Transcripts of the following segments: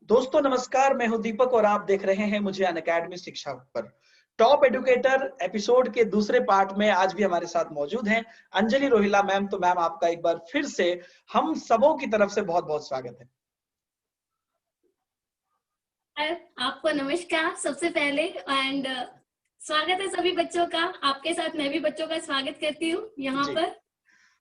दोस्तों नमस्कार, मैं हूं दीपक और आप देख रहे हैं मुझे अनअकैडमी शिक्षा पर। टॉप एडुकेटर एपिसोड के दूसरे पार्ट में आज भी हमारे साथ मौजूद हैं अंजलि रोहिला मैम। तो मैम, आपका एक बार फिर से हम सबों की तरफ से बहुत बहुत स्वागत है। आपको नमस्कार सबसे पहले एंड स्वागत है सभी बच्चों का। आपके साथ मैं भी बच्चों का स्वागत करती हूँ यहाँ जी पर।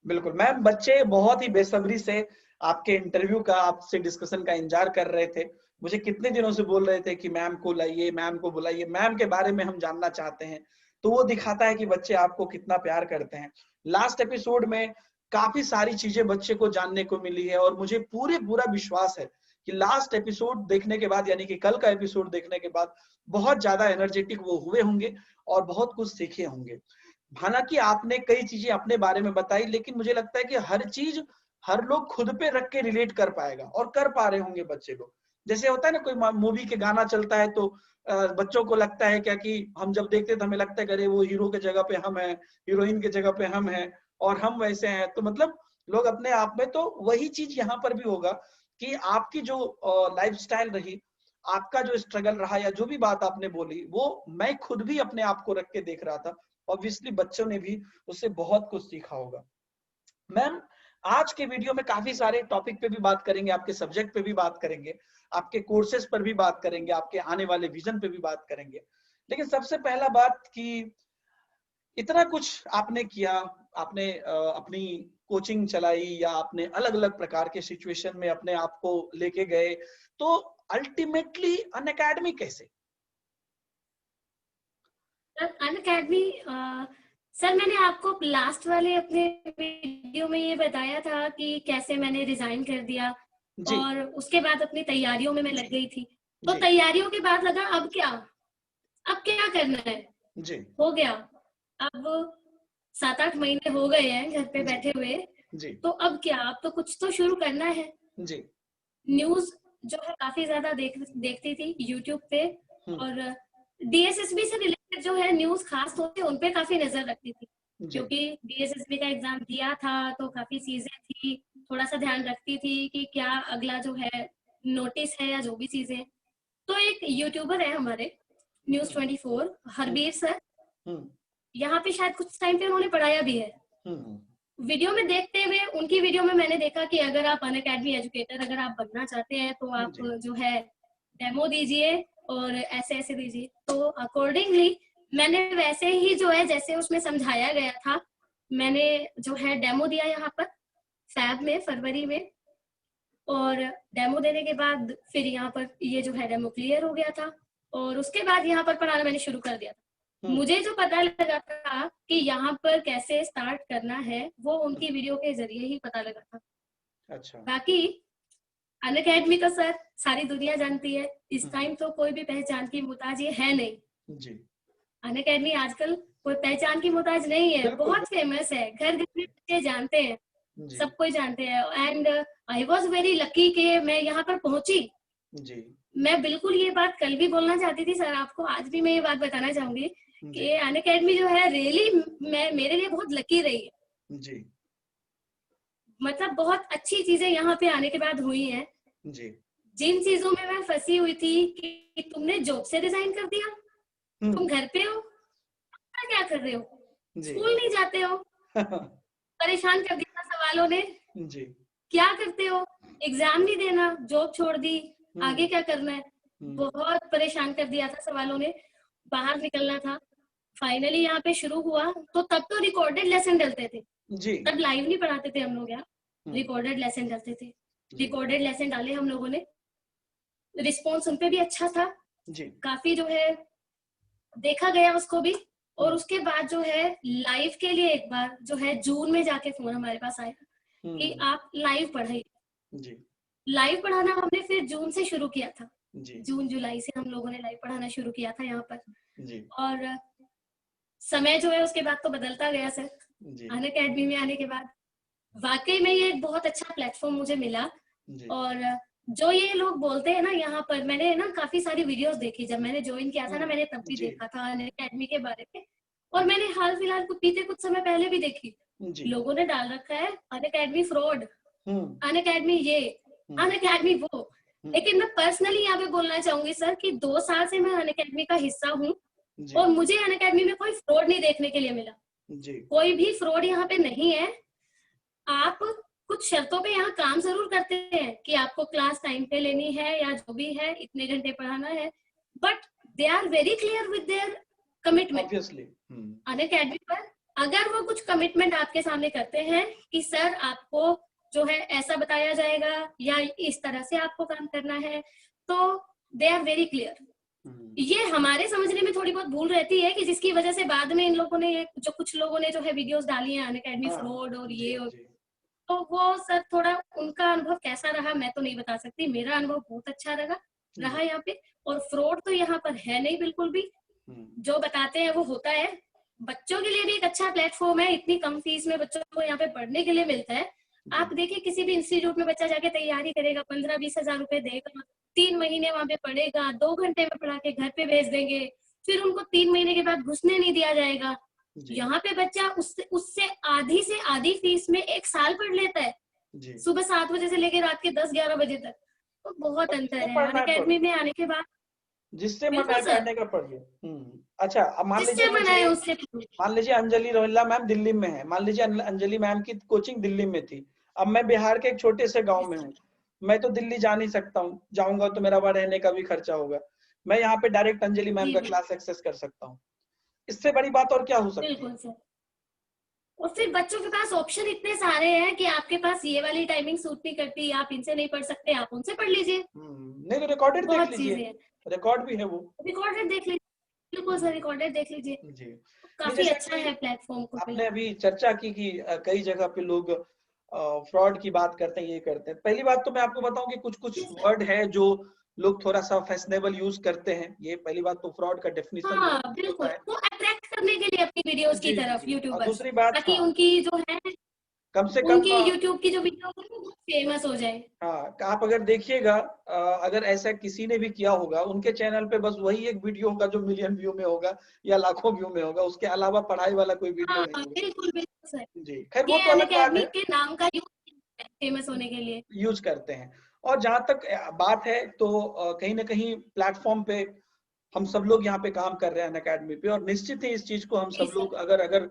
बिल्कुल मैम, बच्चे बहुत ही बेसब्री से आपके इंटरव्यू का, आपसे डिस्कशन का इंतजार कर रहे थे। मुझे कितने दिनों से बोल रहे थे कि मैम को लाइए, मैम को बुलाइए, मैम के बारे में हम जानना चाहते हैं। तो वो दिखाता है कि बच्चे आपको कितना प्यार करते हैं। लास्ट एपिसोड में काफी सारी चीजें बच्चे को जानने को मिली है और मुझे पूरा विश्वास है कि लास्ट एपिसोड देखने के बाद, यानी कि कल का एपिसोड देखने के बाद बहुत ज्यादा एनर्जेटिक वो हुए होंगे और बहुत कुछ सीखे होंगे। हालांकि आपने कई चीजें अपने बारे में बताई, लेकिन मुझे लगता है कि हर चीज हर लोग खुद पे रख के रिलेट कर पाएगा और कर पा रहे होंगे बच्चे लोग। जैसे होता है ना, कोई मूवी के गाना चलता है तो बच्चों को लगता है क्या कि हम जब देखते तो हमें लगता है कि अरे वो हीरो के जगह पे हम हैं, हीरोइन के जगह पे हम हैं और हम वैसे हैं। तो मतलब लोग अपने आप में, तो वही चीज यहाँ पर भी होगा कि आपकी जो लाइफ स्टाइल रही, आपका जो स्ट्रगल रहा या जो भी बात आपने बोली, वो मैं खुद भी अपने आप को रख के देख रहा था। ऑब्वियसली बच्चों ने भी उससे बहुत कुछ सीखा होगा। मैम, आज के वीडियो में काफी सारे टॉपिक पे भी बात करेंगे, आपके सब्जेक्ट पे भी बात करेंगे, आपके कोर्सेज पर भी बात करेंगे, आपके आने वाले विजन पे भी बात करेंगे। लेकिन सबसे पहला बात कि इतना कुछ आपने किया, आपने अपनी कोचिंग चलाई या आपने अलग अलग प्रकार के सिचुएशन में अपने आप को लेके गए, तो अल्टीमेटली अनअकैडमी कैसे? अनअकैडमी सर, मैंने आपको लास्ट वाले अपने वीडियो में ये बताया था कि कैसे मैंने रिजाइन कर दिया जी और उसके बाद अपनी तैयारियों में मैं लग गई थी। तो जी तैयारियों के बाद लगा अब क्या करना है। जी हो गया। अब 7-8 महीने हो गए हैं घर पे जी बैठे हुए। जी तो अब क्या, अब तो कुछ तो शुरू करना है। जी। न्यूज जो है काफी ज्यादा देखती थी यूट्यूब पे, हम्म। और डीएसएसबी से रिलेटेड जो है न्यूज खास तौर से उन पे काफी नजर रखती थी, जी क्योंकि डीएसएसबी का एग्जाम दिया था तो काफी चीजें थी। थोड़ा सा ध्यान रखती थी कि क्या अगला जो है नोटिस है या जो भी चीजें। तो एक यूट्यूबर है हमारे न्यूज 24, हरबीर सर। हम्म यहाँ पे शायद कुछ टाइम पे उन्होंने पढ़ाया भी है। हम्म वीडियो में देखते हुए उनकी वीडियो में मैंने देखा कि अगर आप अनअकैडमी एजुकेटर अगर आप बनना चाहते हैं तो आप जी जो है डेमो दीजिए और ऐसे ऐसे दीजिए। तो अकॉर्डिंगली मैंने वैसे ही जो है जैसे उसमें समझाया गया था, मैंने जो है डेमो दिया यहाँ पर फरवरी में। और डेमो देने के बाद फिर यहाँ पर ये जो है डेमो क्लियर हो गया था और उसके बाद यहाँ पर पढ़ाना मैंने शुरू कर दिया था। मुझे जो पता लगा था कि यहाँ पर कैसे स्टार्ट करना है वो उनकी वीडियो के जरिए ही पता लगा था। अच्छा। बाकी अनअकैडमी का सर सारी दुनिया जानती है, इस टाइम तो कोई भी पहचान की मुहताज ये है नहीं। जी अनअकैडमी आजकल कोई पहचान की मुहताज नहीं है, बिल्कुल बहुत फेमस है, घर घर में बच्चे जानते हैं, जी सब कोई जानते हैं। And I was very lucky कि मैं यहाँ पर पहुंची। जी मैं बिल्कुल ये बात कल भी बोलना चाहती थी सर आपको, आज भी मैं ये बात बताना चाहूंगी जी कि अनअकैडमी जो है रियली मैं मेरे लिए बहुत लकी रही है। जी मतलब बहुत अच्छी चीजें यहाँ पे आने के बाद हुई हैं। जी। जिन चीजों में मैं फंसी हुई थी कि तुमने जॉब से रिजाइन कर दिया, तुम घर पे हो, क्या कर रहे हो, जी स्कूल नहीं जाते हो, परेशान कर दिया था सवालों ने, जी। क्या करते हो, एग्जाम नहीं देना, जॉब छोड़ दी, आगे क्या करना है, हम्म बहुत परेशान कर दिया था सवालों ने। बाहर निकलना था। फाइनली यहाँ पे शुरू हुआ तो तब तो रिकॉर्डेड लेसन डलते थे, जी तब लाइव नहीं पढ़ाते थे हम लोग यहाँ, हम्म रिकॉर्डेड लेसन डलते थे। जी रिकॉर्डेड लेसन डाले हम लोगों ने, रिस्पॉन्स उन पे भी अच्छा था, जी काफी जो है देखा गया उसको भी। और हम्म उसके बाद जो है लाइव के लिए एक बार जो है जून में जाके फोन हमारे पास आया कि हम्म। आप लाइव पढ़ाइए। जी लाइव पढ़ाना हमने फिर जून से शुरू किया था, जी जून जुलाई से हम लोगों ने लाइव पढ़ाना शुरू किया था यहाँ पर। जी और समय जो है उसके बाद तो बदलता गया सर। जी अनअकैडमी में आने के बाद वाकई में ये एक बहुत अच्छा प्लेटफॉर्म मुझे मिला। जी और जो ये लोग बोलते हैं ना, यहाँ पर मैंने ना काफी सारी वीडियोस देखी, जब मैंने ज्वाइन किया था ना मैंने तब भी जी देखा था अनअकैडमी के बारे में। और मैंने हाल फिलहाल बीते कुछ समय पहले भी देखी, जी लोगों ने डाल रखा है अनअकैडमी फ्रॉड, हम्म अनअकैडमी ये, हम्म अनअकैडमी वो। लेकिन मैं पर्सनली यहाँ पे बोलना चाहूंगी सर कि 2 साल से मैं अनअकैडमी का हिस्सा हूँ और मुझे अनअकैडमी में कोई फ्रॉड नहीं देखने के लिए मिला जी। कोई भी फ्रॉड यहाँ पे नहीं है। आप कुछ शर्तों पे यहाँ काम जरूर करते हैं कि आपको क्लास टाइम पे लेनी है या जो भी है इतने घंटे पढ़ाना है, but they are very clear with their commitment. Obviously Unacademy पर अगर वो कुछ कमिटमेंट आपके सामने करते हैं कि सर आपको जो है ऐसा बताया जाएगा या इस तरह से आपको काम करना है, तो दे आर वेरी क्लियर। ये हमारे समझने में थोड़ी बहुत भूल रहती है कि जिसकी वजह से बाद में इन लोगों ने जो कुछ लोगों ने जो है वीडियोस डाली हैं अनअकैडमी फ्रॉड और ये और तो वो सर थोड़ा उनका अनुभव कैसा रहा मैं तो नहीं बता सकती। मेरा अनुभव बहुत अच्छा रहा यहाँ पे, और फ्रॉड तो यहाँ पर है नहीं बिल्कुल भी। जो बताते हैं वो होता है। बच्चों के लिए भी एक अच्छा प्लेटफॉर्म है, इतनी कम फीस में बच्चों को यहाँ पे पढ़ने के लिए मिलता है। आप देखिए किसी भी इंस्टीट्यूट में बच्चा जाके तैयारी करेगा, 15-20 हजार रुपए देगा, 3 महीने वहां पे पढ़ेगा, 2 घंटे में पढ़ा के घर पे भेज देंगे, फिर उनको 3 महीने के बाद घुसने नहीं दिया जाएगा। यहाँ पे बच्चा उससे आधी से आधी फीस में 1 साल पढ़ लेता है, सुबह 7 बजे से लेकर रात के 10-11 बजे तक। तो बहुत अंतर है अनअकैडमी में आने के बाद। जिससे मना करने का पढ़िए। अच्छा, अब मान लीजिए अंजलि रोहिल्ला मैम दिल्ली में है, मान लीजिए अंजलि मैम की कोचिंग दिल्ली में थी, अब मैं बिहार के एक छोटे से गांव में हूँ, मैं तो दिल्ली जा नहीं सकता हूँ, जाऊंगा तो मेरा वहां रहने का भी खर्चा होगा। मैं यहाँ पे डायरेक्ट अंजलि मैम का क्लास एक्सेस कर सकता हूँ। इससे बड़ी बात और क्या हो सकती है? बिल्कुल सर। और फिर बच्चों के पास ऑप्शन इतने सारे हैं कि आपके पास ये वाली टाइमिंग सूट नहीं करती, आप इनसे नहीं पढ़ सकते, आप उनसे पढ़ लीजिए। नहीं तो रिकॉर्डेड देख लीजिए, रिकॉर्ड भी है, वो रिकॉर्डेड देख लीजिए। बिल्कुल सर, रिकॉर्डेड देख लीजिए जी। काफी अच्छा है प्लेटफॉर्म को। आपने अभी चर्चा की कि कई जगह पे लोग फ्रॉड की बात करते हैं, ये करते हैं। पहली बात तो मैं आपको बताऊं कि कुछ कुछ वर्ड है जो लोग थोड़ा सा फैशनेबल यूज करते हैं। ये पहली बात तो फ्रॉड का डेफिनेशन बिल्कुल, वो अट्रैक्ट करने के लिए अपनी वीडियोस की तरफ यूट्यूबर्स। दूसरी बात ताकि उनकी जो है कम से कम उनकी यूट्यूब की जो वीडियो है वो फेमस हो जाए। हाँ, आप अगर देखिएगा, अगर ऐसा किसी ने भी किया होगा, उनके चैनल पे बस वही एक वीडियो होगा जो मिलियन व्यू में होगा या लाखों व्यू में होगा, उसके अलावा पढ़ाई वाला कोई वीडियो नहीं होगा। बिल्कुल बिल्कुल सर जी। खैर वो तो अलग बात है, के नाम का फेमस होने के लिए यूज करते हैं। और जहां तक बात है तो कहीं ना कहीं प्लेटफॉर्म पे हम सब लोग यहाँ पे काम कर रहे हैं अनअकैडमी पे, और निश्चित ही इस चीज को हम सब लोग अगर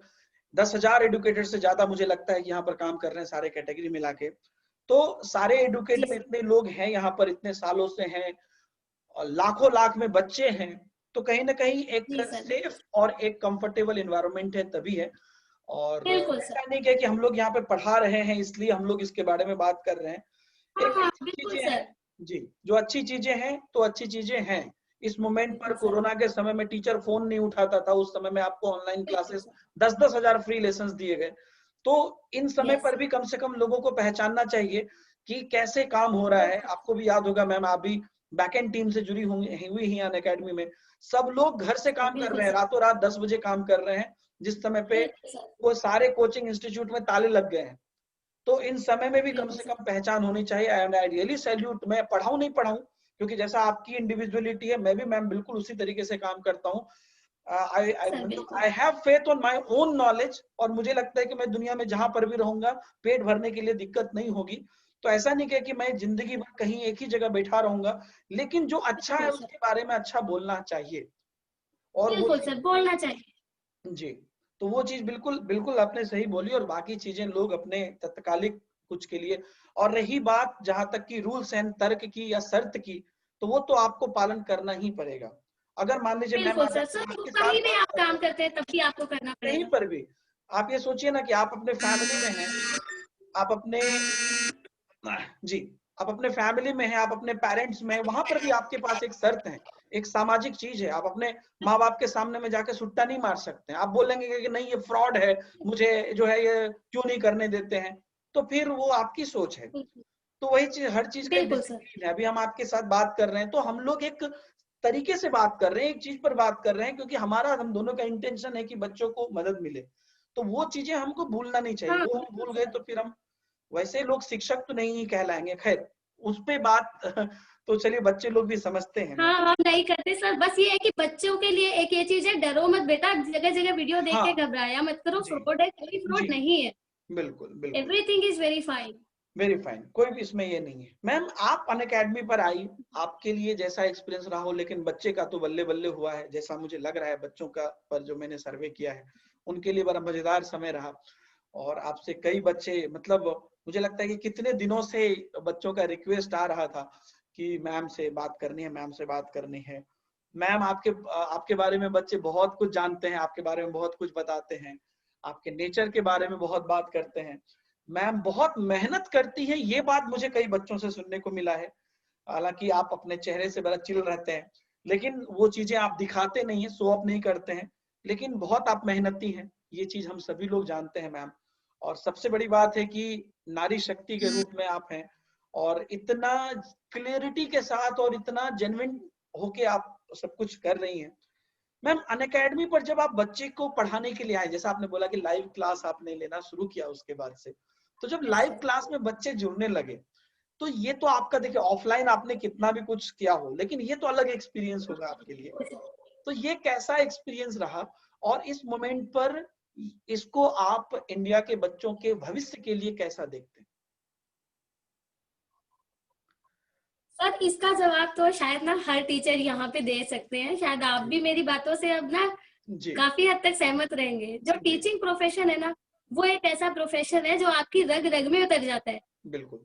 10,000 एडुकेटर से ज्यादा मुझे लगता है कि यहाँ पर काम कर रहे हैं सारे कैटेगरी मिला के, तो सारे एडुकेटर इतने लोग हैं यहाँ पर, इतने सालों से हैं, लाखों लाख में बच्चे हैं, तो कहीं ना कहीं एक सेफ और एक कंफर्टेबल एनवायरनमेंट है, तभी है। और ऐसा नहीं है कि हम लोग यहाँ पे पढ़ा रहे हैं इसलिए हम लोग इसके बारे में बात कर रहे हैं। चीजें हैं जी, जो अच्छी चीजें हैं तो अच्छी चीजें हैं। इस मोमेंट पर कोरोना के समय में टीचर फोन नहीं उठाता था, उस समय में आपको ऑनलाइन क्लासेस 10-10 हजार फ्री लेसन्स दिए गए। तो इन समय पर भी कम से कम लोगों को पहचानना चाहिए कि कैसे काम हो रहा है। आपको भी याद होगा मैम, आप भी बैकएंड टीम से जुड़ी हुई ही अनअकैडमी में, सब लोग घर से काम कर रहे हैं, रातों रात 10 बजे काम कर रहे हैं, जिस समय पे वो सारे कोचिंग इंस्टीट्यूट में ताले लग गए हैं। तो इन समय में भी कम से कम पहचान होनी चाहिए। एंड आई रियली सैल्यूट, मैं पढ़ाऊं नहीं पढ़ाऊं, क्योंकि जैसा आपकी इंडिविजुअलिटी है, मैं भी मैम बिल्कुल उसी तरीके से काम करता हूँ। I have faith on my own knowledge, और मुझे लगता है कि मैं दुनिया में जहां पर भी रहूंगा पेट भरने के लिए दिक्कत नहीं होगी। तो ऐसा नहीं कि मैं जिंदगी भर कहीं एक ही जगह बैठा रहूंगा, लेकिन जो अच्छा है उसके बारे में अच्छा बोलना चाहिए। और बिल्कुल सर, बोलना चाहिए जी। तो वो चीज बिल्कुल बिल्कुल आपने सही बोली, और बाकी चीजें लोग अपने तत्कालिक कुछ के लिए। और रही बात जहां तक की रूल्स एंड तर्क की या शर्त की, तो वो तो आपको पालन करना ही पड़ेगा। अगर मान लीजिए बिल्कुल सर, कहीं भी आप काम करते हैं तब भी आपको करना पड़ेगा। कहीं पर भी आप ये सोचिए ना कि आप अपने फैमिली में हैं, आप अपने जी आप अपने फैमिली में हैं, आप अपने पेरेंट्स में हैं, वहां पर भी आपके पास एक शर्त है, एक सामाजिक चीज है। आप अपने माँ बाप के सामने में जाके सुट्टा नहीं मार सकते हैं। आप बोलेंगे कि नहीं ये फ्रॉड है, मुझे जो है ये क्यों नहीं करने देते हैं, तो फिर वो आपकी सोच है। तो वही चीज, हर चीज का डिसिप्लिन है। अभी हम आपके साथ बात कर रहे हैं तो हम लोग एक तरीके से बात कर रहे हैं, एक चीज पर बात कर रहे हैं, क्योंकि हम दोनों का इंटेंशन है कि बच्चों को मदद मिले। तो वो चीजें हमको भूलना नहीं चाहिए। वो हम भूल गए तो फिर हम वैसे लोग शिक्षक तो नहीं कहलाएंगे। खैर उस पे बात तो चलिए, बच्चे लोग भी समझते हैं। हम नहीं करते सर, बस ये है कि बच्चों के लिए एक ये चीज है, डरो मत बेटा, जगह जगह वीडियो देख के घबराया मत करो, फ्रॉड है, कोई फ्रॉड नहीं है। बिल्कुल बिल्कुल, everything is verified. Very fine, कोई भी इसमें ये नहीं है। मैम आप अनअकैडमी पर आई, आपके लिए जैसा एक्सपीरियंस रहा हो, लेकिन बच्चे का तो बल्ले बल्ले हुआ है, जैसा मुझे लग रहा है बच्चों का पर जो मैंने सर्वे किया है उनके लिए बड़ा मजेदार समय रहा। और आपसे कई बच्चे, मतलब मुझे लगता है कि कितने दिनों से बच्चों का रिक्वेस्ट आ रहा था कि मैम से बात करनी है, मैम से बात करनी है। मैम आपके बारे में बच्चे बहुत कुछ जानते हैं, आपके बारे में बहुत कुछ बताते हैं, आपके नेचर के बारे में बहुत बात करते हैं। मैम बहुत मेहनत करती है, ये बात मुझे कई बच्चों से सुनने को मिला है। हालांकि आप अपने चेहरे से बड़ा चिल रहते हैं, लेकिन वो चीजें आप दिखाते नहीं है, शो ऑफ नहीं करते हैं, लेकिन बहुत आप मेहनती हैं, ये चीज हम सभी लोग जानते हैं मैम। और सबसे बड़ी बात है कि नारी शक्ति के रूप में आप हैं, और इतना क्लियरिटी के साथ और इतना जेन्युइन होके आप सब कुछ कर रही हैं। मैम अनअकैडमी पर जब आप बच्चे को पढ़ाने के लिए आए, जैसा आपने बोला कि लाइव क्लास आपने लेना शुरू किया उसके बाद से, तो जब लाइव क्लास में बच्चे जुड़ने लगे, तो ये तो आपका देखिए ऑफलाइन आपने कितना भी कुछ किया हो, लेकिन ये तो अलग एक्सपीरियंस होगा आपके लिए। तो ये कैसा एक्सपीरियंस रहा, और इस मोमेंट पर इसको आप इंडिया के बच्चों के भविष्य के लिए कैसा देखते हैं? सर इसका जवाब तो शायद ना हर टीचर यहाँ पे दे सकते हैं, शायद आप भी मेरी बातों से अब ना जी काफी हद तक सहमत रहेंगे। जो जी टीचिंग प्रोफेशन है ना, वो एक ऐसा प्रोफेशन है जो आपकी रग रग में उतर जाता है। बिल्कुल।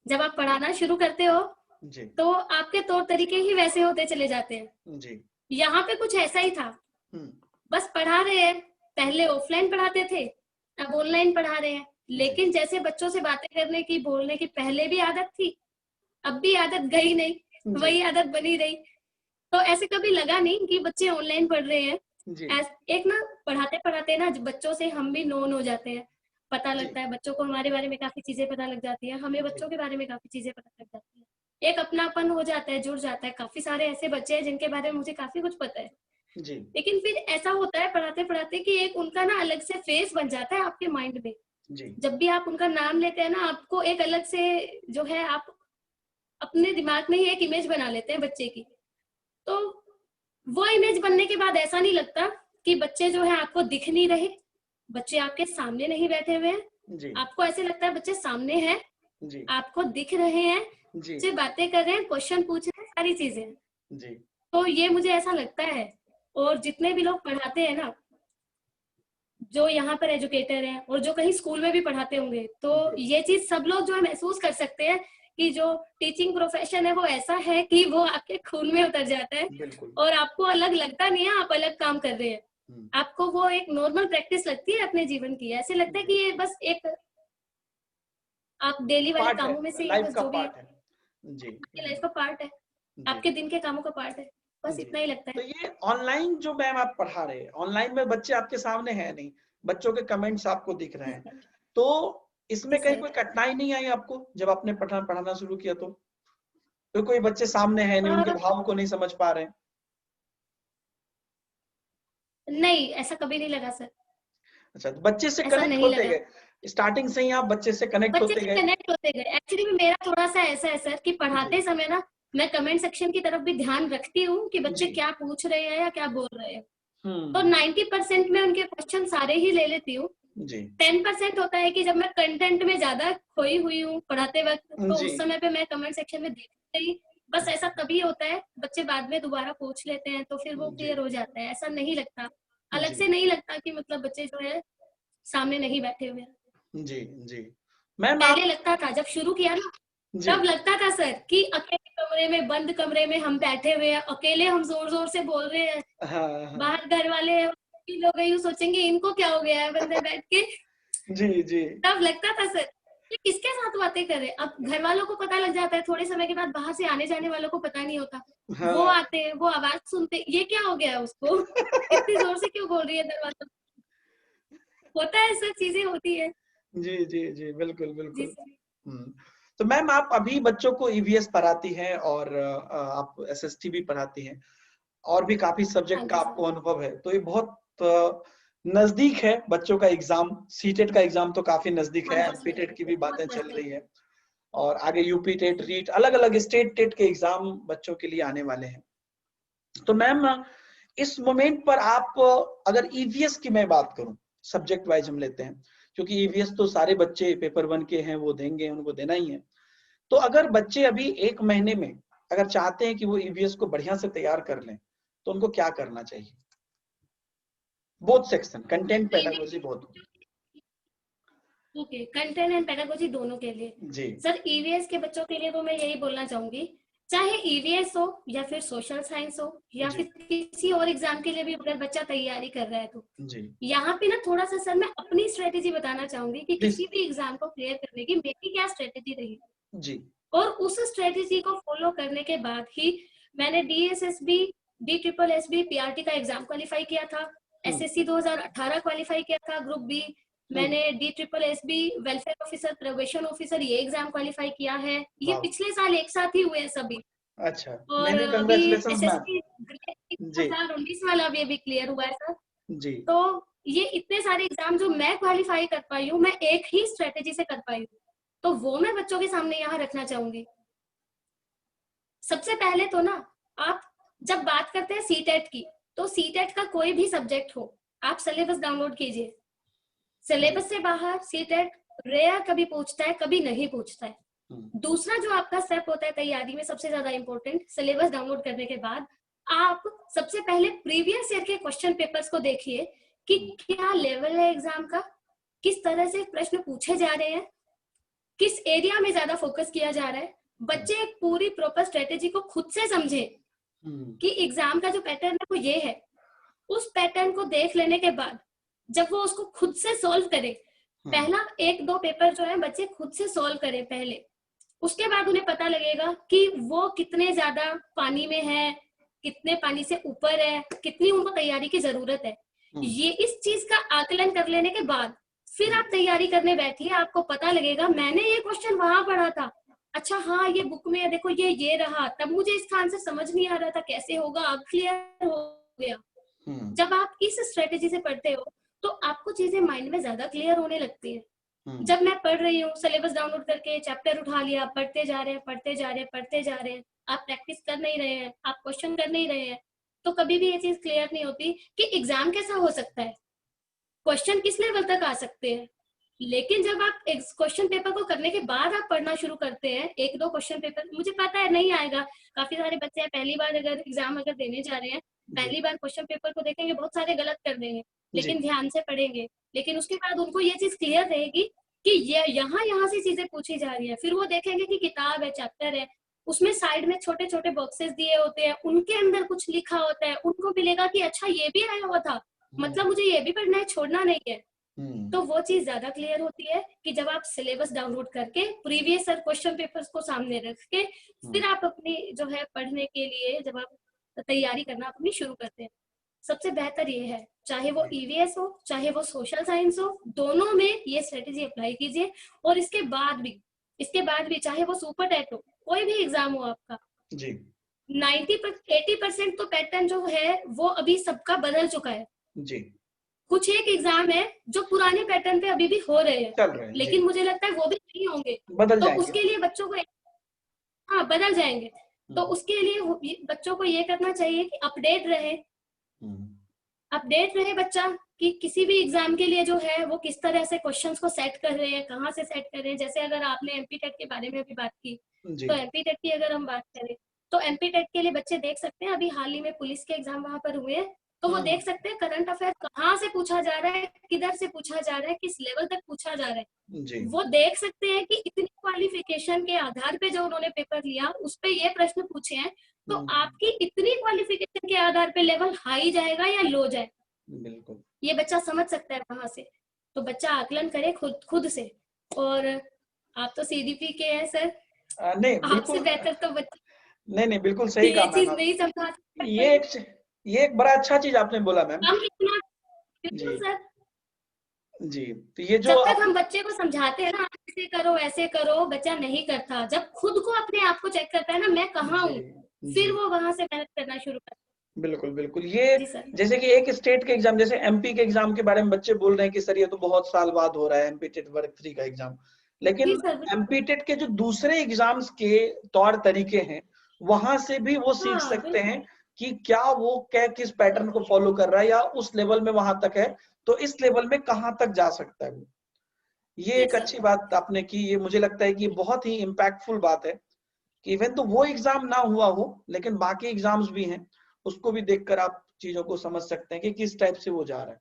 जब आप पढ़ाना शुरू करते हो जी तो आपके तौर तरीके ही वैसे होते चले जाते हैं। जी। यहाँ पे कुछ ऐसा ही था, हम्म। बस पढ़ा रहे हैं। पहले ऑफलाइन पढ़ाते थे, अब ऑनलाइन पढ़ा रहे हैं, लेकिन जैसे बच्चों से बातें करने की, बोलने की पहले भी आदत थी, अब भी आदत गई नहीं, जी वही आदत बनी रही। तो ऐसे कभी लगा नहीं कि बच्चे ऑनलाइन पढ़ रहे हैं। जी एक ना पढ़ाते पढ़ाते ना बच्चों से हम भी नोन हो जाते हैं, पता जी लगता है बच्चों को हमारे बारे में काफी चीजें पता लग जाती है, हमें जी बच्चों के बारे में काफी चीजें पता लग जाती है। एक अपनापन हो जाता है, जुड़ जाता है। काफी सारे ऐसे बच्चे हैं जिनके बारे में मुझे काफी कुछ पता है, जी लेकिन फिर ऐसा होता है पढ़ाते पढ़ाते कि एक उनका ना अलग से फेस बन जाता है आपके माइंड में। जी जब भी आप उनका नाम लेते हैं ना, आपको एक अलग से जो है, आप अपने दिमाग में ही एक इमेज बना लेते हैं बच्चे की। तो वो इमेज बनने के बाद ऐसा नहीं लगता कि बच्चे जो है आपको दिख नहीं रहे, बच्चे आपके सामने नहीं बैठे हुए हैं। जी आपको ऐसे लगता है बच्चे सामने हैं, जी आपको दिख रहे हैं, जी बच्चे बातें कर रहे हैं, क्वेश्चन पूछ रहे हैं, सारी चीजें। जी तो ये मुझे ऐसा लगता है। और जितने भी लोग पढ़ाते हैं ना, जो यहाँ पर एजुकेटर हैं और जो कहीं स्कूल में भी पढ़ाते होंगे, तो जी ये चीज सब लोग जो है महसूस कर सकते हैं कि जो टीचिंग प्रोफेशन है वो ऐसा है कि वो आपके खून में उतर जाता है, बिल्कुल। और आपको अलग लगता नहीं है आप अलग काम कर रहे हैं। हम्म। आपको वो एक नॉर्मल प्रैक्टिस लगती है अपने जीवन की। ऐसे लगता है जी। कि ये बस एक आप डेली वाले पार्ट है, कामों में से ये लाइफ बस का जो भी है पार्ट है। जी आपकी लाइफ का पार्ट है, जी आपके दिन के कामों का पार्ट है, बस जी। इतना ही लगता तो है। ये ऑनलाइन जो मैम आप पढ़ा रहे हैं, ऑनलाइन में बच्चे आपके सामने हैं नहीं, बच्चों के कमेंट्स आपको दिख रहे हैं, तो जी इसमें कहीं सर। कोई कठिनाई नहीं आई आपको जब आपने पढ़ाना शुरू किया? तो कोई बच्चे सामने हैं नहीं, उनके भाव को नहीं समझ पा रहे हैं? नहीं, ऐसा कभी नहीं लगा सर, अच्छा, तो बच्चे से ऐसा कनेक्ट नहीं होते लगा। गए, स्टार्टिंग से ही आप बच्चे से कनेक्ट बच्चे होते से गए? कनेक्ट होते गए। एक्चुअली में मेरा थोड़ा सा ऐसा है सर कि जी पढ़ाते समय ना मैं कमेंट सेक्शन की तरफ भी ध्यान रखती हूँ कि बच्चे जी। क्या पूछ रहे हैं या क्या बोल रहे हैं। तो हम्म। 90% में उनके क्वेश्चन सारे ही ले लेती हूँ। जी 10% होता है कि जब मैं कंटेंट में ज्यादा खोई हुई हूँ पढ़ाते वक्त, तो जी उस समय पे मैं कमेंट सेक्शन में देखती नहीं। बस ऐसा तभी होता है, बच्चे बाद में दोबारा पूछ लेते हैं तो फिर वो जी क्लियर हो जाता है। ऐसा नहीं लगता, अलग जी से नहीं लगता कि मतलब बच्चे जो है सामने नहीं बैठे हुए हैं। जी जी। मैम पहले आप। लगता था, जब शुरू किया ना, जी तब लगता था सर कि अकेले कमरे में, बंद कमरे में हम बैठे हुए हैं, अकेले हम जोर जोर से बोल रहे हैं, हाँ हाँ। बाहर घर वाले लोग यूं सोचेंगे इनको क्या हो गया है बंदे बैठ के। जी जी। तब लगता था सर ये किसके साथ बातें कर रहे हैं। अब घर वालों को पता लग जाता है, थोड़े समय के बाद बाहर से आने जाने वालों को पता नहीं होता। वो हाँ। आते हैं, वो आवाज सुनते हैं, ये क्या हो गया है उसको, इतनी जोर से क्यों बोल रही है दरवाजा। होता है, सब चीजें होती है। जी जी जी, बिल्कुल जी बिल्कुल। सर। हम्म। तो मैम आप अभी बच्चों को ईवीएस पढ़ाती हैं और आप एसएसटी भी पढ़ाती हैं, और भी काफी हाँ सब्जेक्ट का जी आपको सर। अनुभव है, तो ये बहुत नजदीक है बच्चों का एग्जाम। सीटेट का एग्जाम तो काफी नजदीक हाँ है, जी सर, एमपीटेट की भी बहुत बातें चल नजदीक रही है। है, और आगे यूपी टेट, रीट, अलग अलग स्टेट टेट के एग्जाम बच्चों के लिए आने वाले हैं। तो मैम इस मोमेंट पर आप, अगर ईवीएस की मैं बात करूं, सब्जेक्ट वाइज हम लेते हैं, क्योंकि ईवीएस तो सारे बच्चे पेपर 1 के हैं वो देंगे, उनको देना ही है। तो अगर बच्चे अभी 1 महीने में अगर चाहते हैं कि वो ईवीएस को बढ़िया से तैयार कर लें, तो उनको क्या करना चाहिए? Both section, content, pedagogy, both. Okay, content and pedagogy दोनों के लिए। जी सर ईवीएस के बच्चों के लिए तो मैं यही बोलना चाहूंगी, चाहे ईवीएस हो या फिर सोशल साइंस हो या जी फिर किसी और एग्जाम के लिए भी अगर बच्चा तैयारी कर रहा है तो जी यहाँ पे ना थोड़ा सा सर मैं अपनी स्ट्रेटेजी बताना चाहूंगी कि प्लीज। किसी भी एग्जाम को क्लियर करने की मेरी क्या स्ट्रेटेजी रही, जी और उस स्ट्रेटेजी को फॉलो करने के बाद ही मैंने DSSB, DSSB PRT का एग्जाम क्वालिफाई किया था, SSC 2018 क्वालिफाई किया था ग्रुप बी, मैंने DSSB welfare officer, probation officer ये एग्जाम क्वालिफाई किया है। ये वाह, पिछले साल एक साथ ही हुए हैं सभी। अच्छा, और मेनी अभी कांग्रेचुलेशंस मैम। SSC जी 2019 वाला भी क्लियर हुआ है सर। जी तो ये इतने सारे एग्जाम जो मैं क्वालिफाई कर पाई हूँ, मैं एक ही स्ट्रेटेजी से कर पाई हूँ, तो वो मैं बच्चों के सामने यहाँ रखना चाहूंगी। सबसे पहले तो ना, आप जब बात करते हैं सीटेट की, तो सीटेट का कोई भी सब्जेक्ट हो, आप सिलेबस डाउनलोड कीजिए। सिलेबस से बाहर सीटेट रेयर कभी पूछता है, कभी नहीं पूछता है। दूसरा जो आपका स्टेप होता है तैयारी में सबसे ज्यादा इंपॉर्टेंट, सिलेबस डाउनलोड करने के बाद आप सबसे पहले प्रीवियस ईयर के क्वेश्चन पेपर्स को देखिए कि क्या लेवल है एग्जाम का, किस तरह से प्रश्न पूछे जा रहे हैं, किस एरिया में ज्यादा फोकस किया जा रहा है। बच्चे एक पूरी प्रॉपर स्ट्रेटेजी को खुद से समझे कि एग्जाम का जो पैटर्न है वो ये है। उस पैटर्न को देख लेने के बाद जब वो उसको खुद से सॉल्व करे, पहला 1-2 पेपर जो है बच्चे खुद से सॉल्व करें पहले, उसके बाद उन्हें पता लगेगा कि वो कितने ज्यादा पानी में है, कितने पानी से ऊपर है, कितनी उनको तैयारी की जरूरत है। ये इस चीज का आकलन कर लेने के बाद फिर आप तैयारी करने बैठिए, आपको पता लगेगा मैंने ये क्वेश्चन वहां पढ़ा था, अच्छा हाँ ये बुक में देखो ये रहा, तब मुझे इसका आंसर समझ नहीं आ रहा था कैसे होगा, अब क्लियर हो गया। जब आप इस स्ट्रेटेजी से पढ़ते हो तो आपको चीजें माइंड में ज्यादा क्लियर होने लगती है। जब मैं पढ़ रही हूँ, सिलेबस डाउनलोड करके चैप्टर उठा लिया, पढ़ते जा रहे हैं, आप प्रैक्टिस कर नहीं रहे हैं, आप क्वेश्चन कर नहीं रहे हैं, तो कभी भी ये चीज क्लियर नहीं होती कि एग्जाम कैसा हो सकता है, क्वेश्चन किस लेवल तक आ सकते हैं। लेकिन जब आप क्वेश्चन पेपर को करने के बाद आप पढ़ना शुरू करते हैं, 1-2 क्वेश्चन पेपर मुझे पता है नहीं आएगा, काफी सारे बच्चे हैं पहली बार अगर एग्जाम अगर देने जा रहे हैं, पहली बार क्वेश्चन पेपर को देखेंगे, बहुत सारे गलत कर देंगे, लेकिन ध्यान से पढ़ेंगे, लेकिन उसके बाद उनको ये चीज क्लियर रहेगी कि ये यहाँ से चीजें पूछी जा रही है। फिर वो देखेंगे कि किताब है, चैप्टर है, उसमें साइड में छोटे छोटे बॉक्सेस दिए होते हैं, उनके अंदर कुछ लिखा होता है, उनको मिलेगा कि अच्छा ये भी आया हुआ था, मतलब मुझे ये भी पढ़ना है, छोड़ना नहीं है। तो वो चीज ज्यादा क्लियर होती है कि जब आप सिलेबस डाउनलोड करके प्रीवियस ईयर क्वेश्चन पेपर्स को सामने रख के फिर आप अपनी जो है पढ़ने के लिए जब आप तैयारी करना अपनी शुरू करते हैं, सबसे बेहतर ये है, चाहे वो ईवीएस हो चाहे वो सोशल साइंस हो, दोनों में ये स्ट्रेटेजी अप्लाई कीजिए। और इसके बाद भी चाहे वो सुपर टेट हो, कोई भी एग्जाम हो आपका, जी 80% तो पैटर्न जो है वो अभी सबका बदल चुका है। जी कुछ एक एग्जाम है जो पुराने पैटर्न पे अभी भी हो रहे हैं, लेकिन मुझे लगता है वो भी नहीं होंगे, बदल जाएंगे। उसके लिए बच्चों को हाँ बदल जाएंगे, तो उसके लिए बच्चों को ये करना चाहिए कि अपडेट रहे बच्चा कि किसी भी एग्जाम के लिए जो है वो किस तरह से क्वेश्चंस को सेट कर रहे हैं, कहाँ से सेट कर रहे हैं। जैसे अगर आपने एमपी टेट के बारे में भी बात की, तो एमपी टेट की अगर हम बात करें तो एमपी टेट के लिए बच्चे देख सकते हैं, अभी हाल ही में पुलिस के एग्जाम वहां पर हुए हैं, तो वो देख सकते हैं करंट अफेयर कहाँ से पूछा जा रहा है, किधर से पूछा जा रहा है, किस लेवल तक पूछा जा रहा है। वो देख सकते हैं कि इतनी क्वालिफिकेशन के आधार पे जो उन्होंने पेपर लिया उस पे ये प्रश्न पूछे हैं, तो आपकी इतनी क्वालिफिकेशन के आधार पे लेवल हाई जाएगा या लो जाएगा, बिल्कुल ये बच्चा समझ सकता है वहां से। तो बच्चा आकलन करे खुद से। और आप तो सीडीपी के हैं सर, नहीं आपसे बेहतर तो बच्चा नहीं बिल्कुल सही कहा, ये चीज नहीं समझा। ये एक बड़ा अच्छा चीज आपने बोला मैम। जी सर जी, तो ये जो जब तक हम बच्चे को समझाते हैं ना ऐसे करो ऐसे करो, बच्चा नहीं करता। जब खुद को अपने आप को चेक करता है ना मैं कहाँ हूँ, फिर वो वहां से मेहनत करना शुरू करता है। बिल्कुल ये जैसे कि एक स्टेट के एग्जाम, जैसे एमपी के एग्जाम के बारे में बच्चे बोल रहे हैं कि सर ये तो बहुत साल बाद हो रहा है एमपी टेट वर्ग 3 का एग्जाम, लेकिन एमपी टेट के जो दूसरे एग्जाम्स के तौर तरीके हैं वहां से भी वो सीख सकते हैं कि क्या वो किस पैटर्न को फॉलो कर रहा है, या उस लेवल में वहां तक है तो इस लेवल में कहां तक जा सकता है वो। ये जी एक सर। अच्छी बात आपने की। ये मुझे लगता है कि बहुत ही इम्पैक्टफुल बात है कि इवन तो वो एग्जाम ना हुआ हो, लेकिन बाकी एग्जाम्स भी हैं, उसको भी देखकर आप चीजों को समझ सकते हैं कि किस टाइप से वो जा रहा है।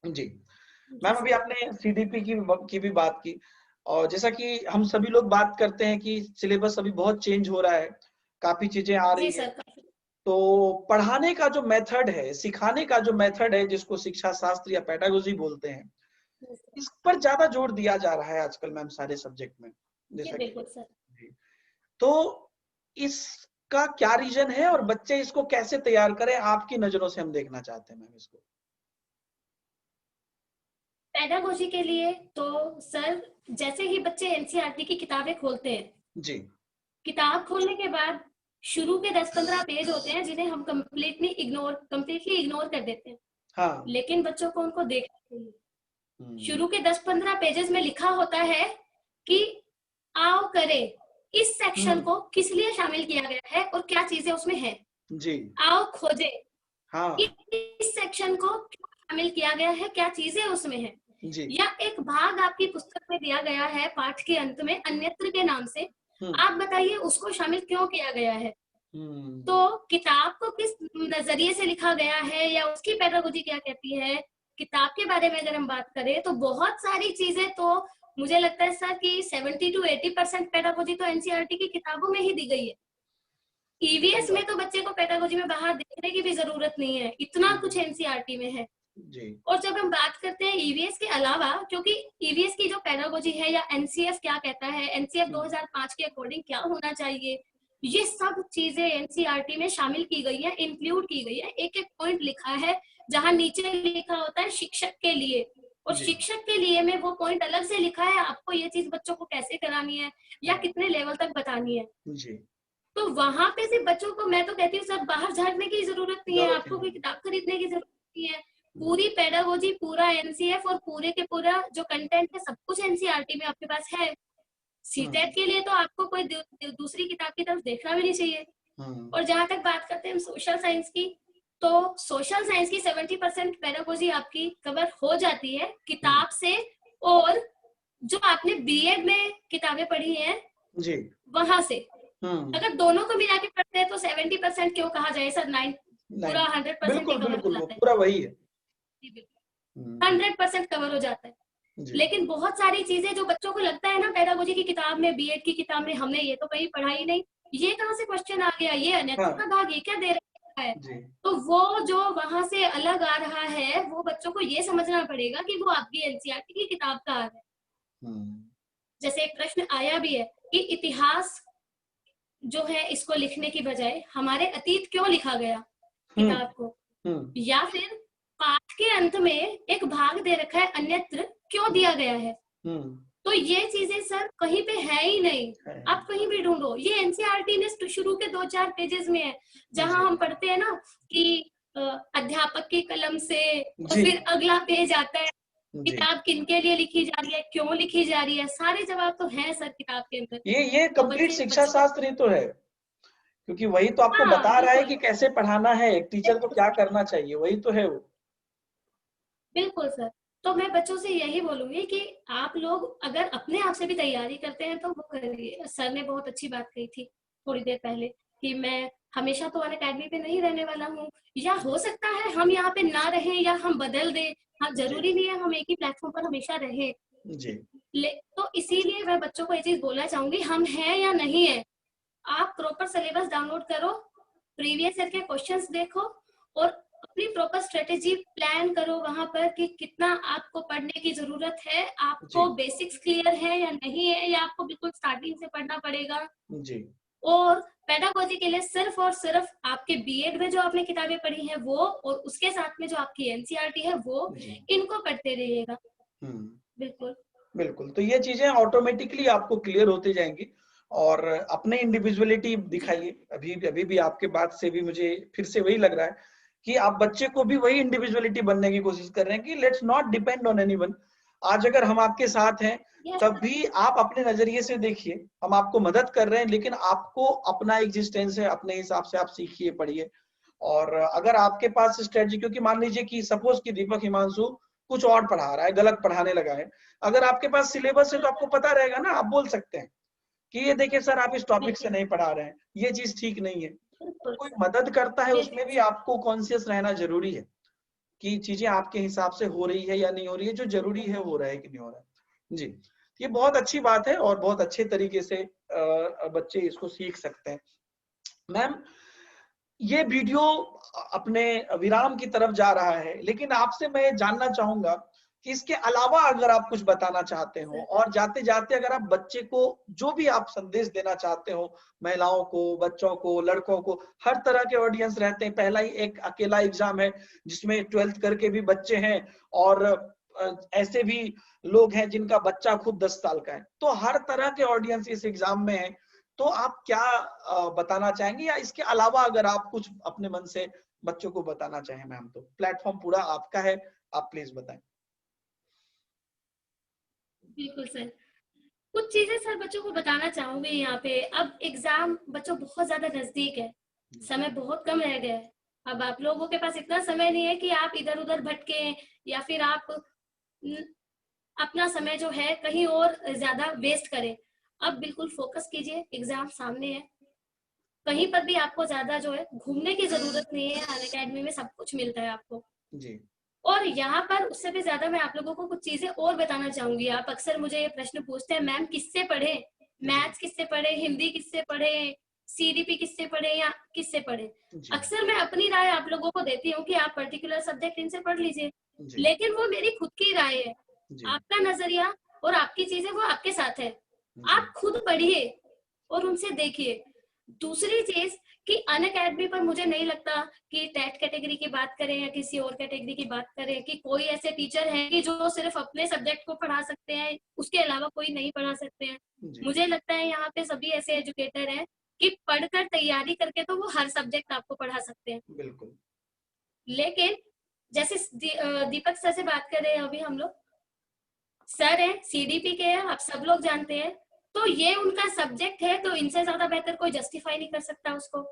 जी जी मैम, अभी सर। आपने सीडीपी की भी बात की, और जैसा कि हम सभी लोग बात करते हैं कि सिलेबस अभी बहुत चेंज हो रहा है, काफी चीजें आ जी रही है, सर काफी। तो पढ़ाने का जो मेथड है, सिखाने का जो मेथड है, जिसको शिक्षा शास्त्र या पेडागोजी बोलते हैं, जी सर। इस पर ज्यादा जोर दिया जा रहा है आजकल मैम सारे सब्जेक्ट में, जी जैसा कि बिल्कुल सर। जी। तो इसका क्या रीजन है और बच्चे इसको कैसे तैयार करें, आपकी नजरों से हम देखना चाहते हैं मैम इसको। पेडागोजी के लिए तो सर, जैसे ही बच्चे एनसीईआरटी की किताबें खोलते हैं, जी। किताब खोलने के बाद शुरू के 10-15 पेज होते हैं जिन्हें हम कंप्लीटली इग्नोर कर देते हैं, हाँ। लेकिन बच्चों को उनको देखना चाहिए। हम्म। शुरू के 10-15 पेजेस में लिखा होता है कि आओ करें, इस सेक्शन हम्म। को किस लिए शामिल किया गया है और क्या चीजें उसमें है। जी। आओ खोजें, हाँ। इस सेक्शन को क्यों शामिल किया गया है, क्या चीजें उसमें है। जी। या एक भाग आपकी पुस्तक में दिया गया है पाठ के अंत में अन्यत्र के नाम से, हम्म। आप बताइए उसको शामिल क्यों किया गया है। हम्म। तो किताब को किस नजरिए से लिखा गया है या उसकी पेडागोजी क्या कहती है, किताब के बारे में अगर हम बात करें तो बहुत सारी चीजें तो मुझे लगता है सर कि 70 to 80% पेडागोजी तो एनसीईआरटी की किताबों में ही दी गई है। सही ईवीएस में बात। तो बच्चे को पेडागोजी में बाहर देखने की भी जरूरत नहीं है, इतना कुछ हम्म। एनसीईआरटी में है। जी। और जब हम बात करते हैं ईवीएस के अलावा, क्योंकि ईवीएस की जो पेडागोजी है या एनसीएफ क्या कहता है, एनसीएफ हम्म। 2005 के अकॉर्डिंग क्या होना चाहिए, ये सब चीजें एनसीईआरटी में शामिल की गई है, इंक्लूड की गई है। एक एक पॉइंट लिखा है, जहां नीचे लिखा होता है शिक्षक के लिए, और जी। शिक्षक के लिए में वो पॉइंट अलग से लिखा है आपको ये चीज बच्चों को कैसे करानी है या हाँ। कितने लेवल तक बतानी है। जी। तो वहां पे सिर्फ बच्चों को, मैं तो कहती हूँ सर, बाहर झाड़ने की जरूरत नहीं है, जरूरत ही आपको कोई नहीं है। किताब खरीदने की जरूरत नहीं है। हम्म। पूरी पेडागोजी, पूरा एनसीएफ और पूरे के पूरा जो कंटेंट है सब कुछ एनसीईआरटी में आपके पास है। सीटेट हम्म। के लिए तो आपको कोई दूसरी किताब की तरफ देखना भी नहीं चाहिए। हम्म। और जहां तक बात करते हैं हम सोशल साइंस की, तो सोशल साइंस की 70% पेडागोजी आपकी कवर हो जाती है हम्म। किताब से। और जो आपने बीएड में किताबें पढ़ी हैं जी। वहां से, हम्म। अगर दोनों को मिला के पढ़ते हैं तो 70% क्यों कहा जाए सर, 9 पूरा नहीं, 100% ही बिल्कुल कवर हो बिल्कुल वो जाता है। पूरा वही है। जी बिल्कुल, हम्म। 100% कवर हो जाता है। जी। लेकिन बहुत सारी चीजें जो बच्चों को लगता है ना पेडागोजी की किताब में, बीएड की किताब में हमने ये तो कहीं पढ़ा ही नहीं, ये कहाँ से क्वेश्चन आ गया, ये अन्यथा का हाँ। भाग ये क्या दे रखा है। जी। तो वो जो वहां से अलग आ रहा है, वो बच्चों को ये समझना पड़ेगा कि वो आपकी एनसीईआरटी की किताब का आ रहा है। हम्म। जैसे एक प्रश्न आया भी है कि इतिहास जो है इसको लिखने की बजाय हमारे अतीत क्यों लिखा गया हम्म। किताब को। हम्म। या फिर पाठ के अंत में एक भाग दे रखा है अन्यत्र, क्यों दिया गया है। हम्म। तो ये चीजें सर कहीं पे है ही नहीं, है। आप कहीं भी ढूंढो, ये एनसीईआरटी में शुरू के 2-4 पेजेस में है, जहां जी। हम पढ़ते हैं ना कि अध्यापक की कलम से, और जी। फिर अगला पेज आता है जी। किताब किनके लिए लिखी जा रही है, क्यों लिखी जा रही है, सारे जवाब तो हैं सर किताब के अंदर। ये तो कंप्लीट बच्चे शिक्षा बच्चों शास्त्र ही तो है, क्योंकि वही तो आपको हाँ बता रहा है बिल्कुल कि कैसे पढ़ाना है, एक टीचर को क्या करना चाहिए, वही तो है वो। बिल्कुल सर। तो मैं बच्चों से यही बोलूंगी कि आप लोग अगर अपने आप से भी तैयारी करते हैं तो वो करिए। सर ने बहुत अच्छी बात कही थी थोड़ी देर पहले कि मैं हमेशा तो अनअकैडमी पे नहीं रहने वाला हूँ, या हो सकता है हम यहाँ पे ना रहें या हम बदल दें। हाँ, जी। जरूरी नहीं है हम एक ही प्लेटफॉर्म पर हमेशा रहें। जी। तो इसीलिए मैं बच्चों को ये चीज बोलना चाहूंगी, हम हैं या नहीं है, आप प्रॉपर सिलेबस डाउनलोड करो, प्रीवियस ईयर के क्वेश्चंस देखो, और अपनी प्रॉपर स्ट्रेटेजी प्लान करो वहां पर कि कितना आपको पढ़ने की जरूरत है, जी। आपको बेसिक्स क्लियर है या नहीं है, या आपको बिल्कुल स्टार्टिंग से पढ़ना पड़ेगा। जी। और पेडागोजी के लिए सिर्फ और सिर्फ आपके बीएड में जो आपने किताबें पढ़ी हैं वो, और उसके साथ में जो आपकी एनसीईआरटी है वो, जी। इनको पढ़ते रहिएगा। हम्म। बिल्कुल बिल्कुल, तो ये चीजें ऑटोमेटिकली आपको क्लियर होती जाएंगी, और अपने इंडिविजुअलिटी जी दिखाइए। अभी अभी भी आपके बात से भी मुझे फिर से वही लग रहा है कि आप बच्चे को भी वही इंडिविजुअलिटी बनने की कोशिश कर रहे हैं कि let's not depend on anyone. आज अगर हम आपके साथ हैं, यस तब सर। भी आप अपने नजरिए से देखिए, हम आपको मदद कर रहे हैं, लेकिन आपको अपना एग्जिस्टेंस है, अपने हिसाब से आप सीखिए, पढ़िए। और अगर आपके पास स्ट्रेटजी, क्योंकि मान लीजिए कि सपोज कि दीपक हिमांशु कुछ और पढ़ा रहा है, गलत पढ़ाने लगा है। अगर आपके पास सिलेबस है तो आपको पता रहेगा ना, आप बोल सकते हैं कि ये देखिए सर आप इस टॉपिक से नहीं पढ़ा रहे हैं, ये चीज ठीक नहीं है। कोई मदद करता है उसमें भी आपको कॉन्शियस रहना जरूरी है कि चीजें आपके हिसाब से हो रही है या नहीं हो रही है, जो जरूरी है हो रहा है कि नहीं हो रहा है। जी, ये बहुत अच्छी बात है और बहुत अच्छे तरीके से बच्चे इसको सीख सकते हैं। मैम, ये वीडियो अपने विराम की तरफ जा रहा है, लेकिन आपसे मैं जानना चाहूंगा कि इसके अलावा अगर आप कुछ बताना चाहते हो, और जाते जाते अगर आप बच्चे को जो भी आप संदेश देना चाहते हो, महिलाओं को, बच्चों को, लड़कों को, हर तरह के ऑडियंस रहते हैं। पहला ही एक अकेला एग्जाम है जिसमें 12th करके भी बच्चे हैं, और ऐसे भी लोग हैं जिनका बच्चा खुद 10 साल का है। तो हर तरह के ऑडियंस इस एग्जाम में है। तो आप क्या बताना चाहेंगे, या इसके अलावा अगर आप कुछ अपने मन से बच्चों को बताना चाहें मैम, तो प्लेटफॉर्म पूरा आपका है, आप प्लीज बताएं। बिल्कुल सर, कुछ चीजें सर बच्चों को बताना चाहूंगी यहाँ पे। अब एग्जाम बच्चों बहुत ज्यादा नजदीक है, समय बहुत कम रह गया है। अब आप लोगों के पास इतना समय नहीं है कि आप इधर उधर भटके, या फिर आप अपना समय जो है कहीं और ज्यादा वेस्ट करें। अब बिल्कुल फोकस कीजिए, एग्जाम सामने है। कहीं पर भी आपको ज्यादा जो है घूमने की जरूरत नहीं है, अनअकैडमी में सब कुछ मिलता है आपको। जी। और यहाँ पर उससे भी ज्यादा मैं आप लोगों को कुछ चीजें और बताना चाहूंगी। आप अक्सर मुझे ये प्रश्न पूछते हैं, मैम किससे पढ़े, मैथ्स किससे पढ़े, हिंदी किससे पढ़े, सीडीपी किससे पढ़े या किससे पढ़े। अक्सर मैं अपनी राय आप लोगों को देती हूँ कि आप पर्टिकुलर सब्जेक्ट इनसे पढ़ लीजिए, लेकिन वो मेरी खुद की राय है। आपका नजरिया और आपकी चीजें वो आपके साथ है। आप खुद पढ़िए और उनसे देखिए। दूसरी चीज कि अनअकैडमी पर मुझे नहीं लगता कि टेट कैटेगरी की बात करें या किसी और कैटेगरी की बात करें कि कोई ऐसे टीचर हैं कि जो सिर्फ अपने सब्जेक्ट को पढ़ा सकते हैं, उसके अलावा कोई नहीं पढ़ा सकते हैं। मुझे लगता है यहाँ पे सभी ऐसे एजुकेटर हैं कि पढ़कर तैयारी करके तो वो हर सब्जेक्ट आपको पढ़ा सकते हैं। बिल्कुल। लेकिन जैसे दीपक सर से बात कर रहे हैं अभी हम लोग, सर है सीडीपी के हैं, आप सब लोग जानते हैं। तो ये उनका सब्जेक्ट है, तो इनसे ज्यादा बेहतर कोई जस्टिफाई नहीं कर सकता उसको।